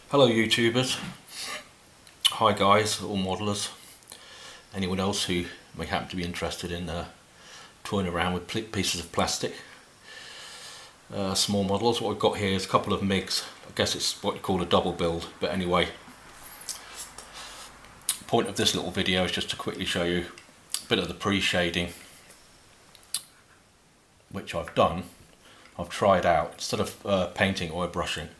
Hello YouTubers, hi guys, all modelers, anyone else who may happen to be interested in toying around with pieces of plastic, small models. What we've got here is a couple of MIGs. I guess it's what you call a double build, but anyway, the point of this little video is just to quickly show you a bit of the pre-shading which I've done. I've tried out, instead of painting or airbrushing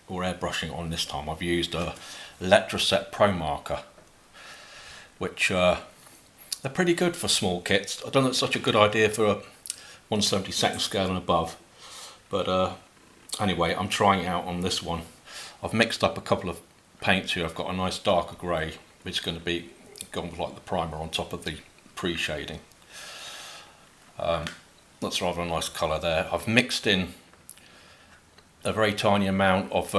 on this time, I've used a Electroset Pro Marker, which they're pretty good for small kits. I don't know if it's such a good idea for a 1/72 scale and above, but anyway, I'm trying it out on this one. I've mixed up a couple of paints here. I've got a nice darker grey, which is going to be going with like the primer on top of the pre-shading. That's rather a nice colour there. I've mixed in a very tiny amount of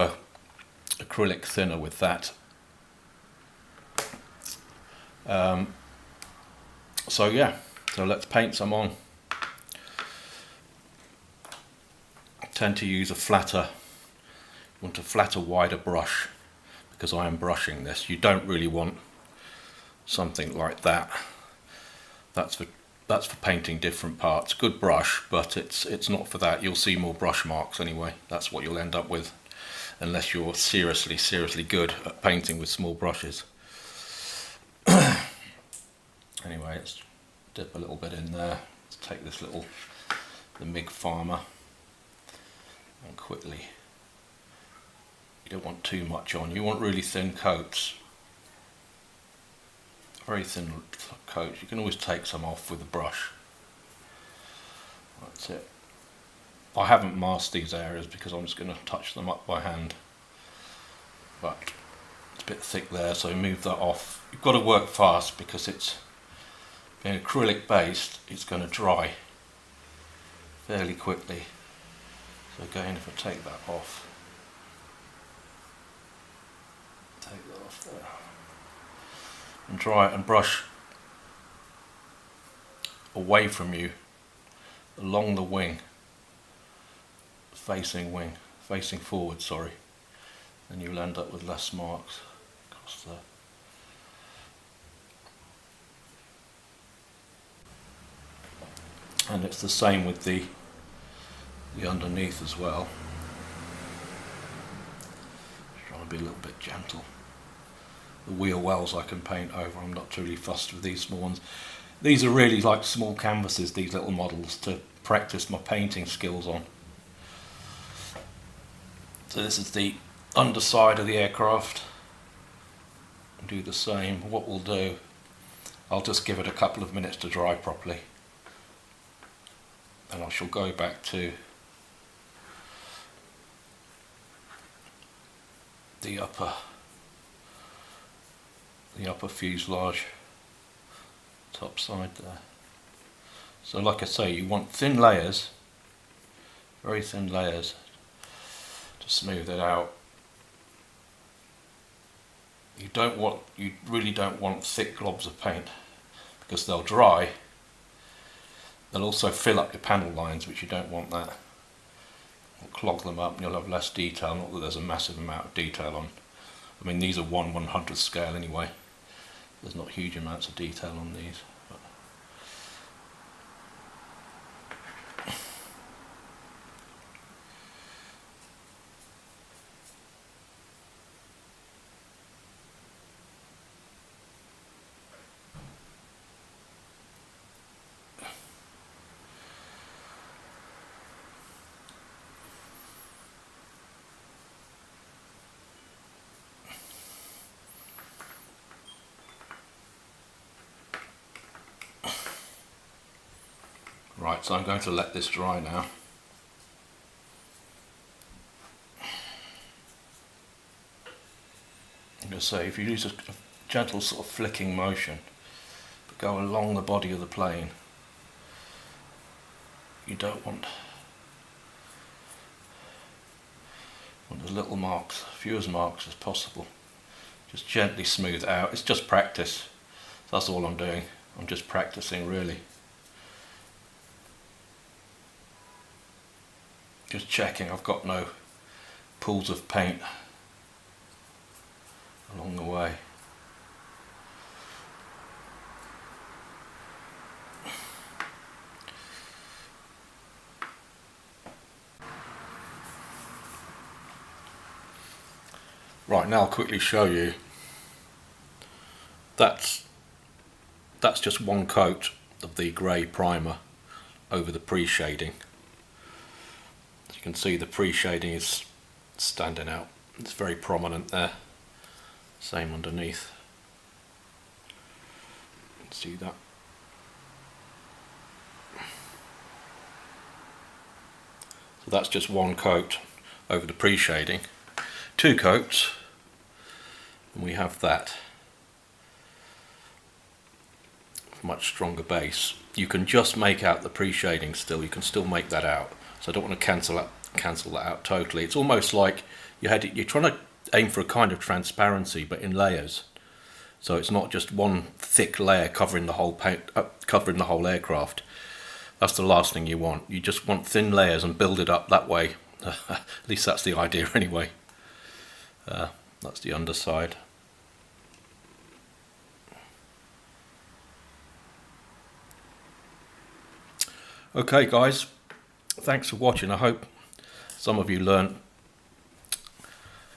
acrylic thinner with that. So let's paint some on. I tend to use a flatter, wider brush, because I am brushing this. You don't really want something like that. That's for painting different parts. Good brush, but it's not for that. You'll see more brush marks anyway. That's what you'll end up with, unless you're seriously good at painting with small brushes. Anyway, let's dip a little bit in there. Let's take the MIG Farmer, and quickly, you don't want too much on. You want really thin coats. Very thin coats. You can always take some off with a brush. That's it. I haven't masked these areas because I'm just going to touch them up by hand. But it's a bit thick there, so move that off. You've got to work fast because it's being acrylic based. It's going to dry fairly quickly. So again, if I take that off, there. And dry it and brush away from you along the wing, facing forward, sorry, and you'll end up with less marks across there. And it's the same with the underneath as well. Trying to be a little bit gentle. The wheel wells I can paint over. I'm not truly fussed with these small ones. These are really like small canvases, these little models, to practice my painting skills on. So this is the underside of the aircraft. I'll do the same. What we'll do, I'll just give it a couple of minutes to dry properly, and I shall go back to the upper fuselage, top side there. So like I say, you want thin layers, very thin layers, to smooth it out. You really don't want thick globs of paint, because they'll dry. They'll also fill up your panel lines, which you don't want that. It'll clog them up and you'll have less detail. Not that there's a massive amount of detail on. I mean, these are 1/100th scale anyway. There's not huge amounts of detail on these. Right, so I'm going to let this dry now. I'm going to say, if you use a gentle sort of flicking motion, but go along the body of the plane, you don't want as little marks, few as marks as possible. Just gently smooth it out. It's just practice. That's all I'm doing. I'm just practicing, really. Just checking I've got no pools of paint Right, now I'll quickly show you. That's just one coat of the grey primer over the pre-shading. As you can see, the pre-shading is standing out. It's very prominent there. Same underneath. You can see that. So that's just one coat over the pre-shading. Two coats, and we have that. Much stronger base. You can just make out the pre-shading still. You can still make that out. So I don't want to cancel that out totally. It's almost like you're trying to aim for a kind of transparency, but in layers. So it's not just one thick layer covering the whole covering the whole aircraft. That's the last thing you want. You just want thin layers and build it up that way. At least that's the idea anyway. That's the underside. Okay guys, thanks for watching. I hope some of you learned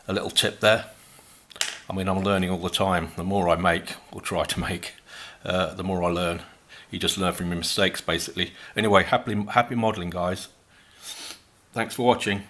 a little tip there. I mean, I'm learning all the time. The more I make, or try to make, the more I learn. You just learn from your mistakes basically. Anyway, happy modelling guys. Thanks for watching.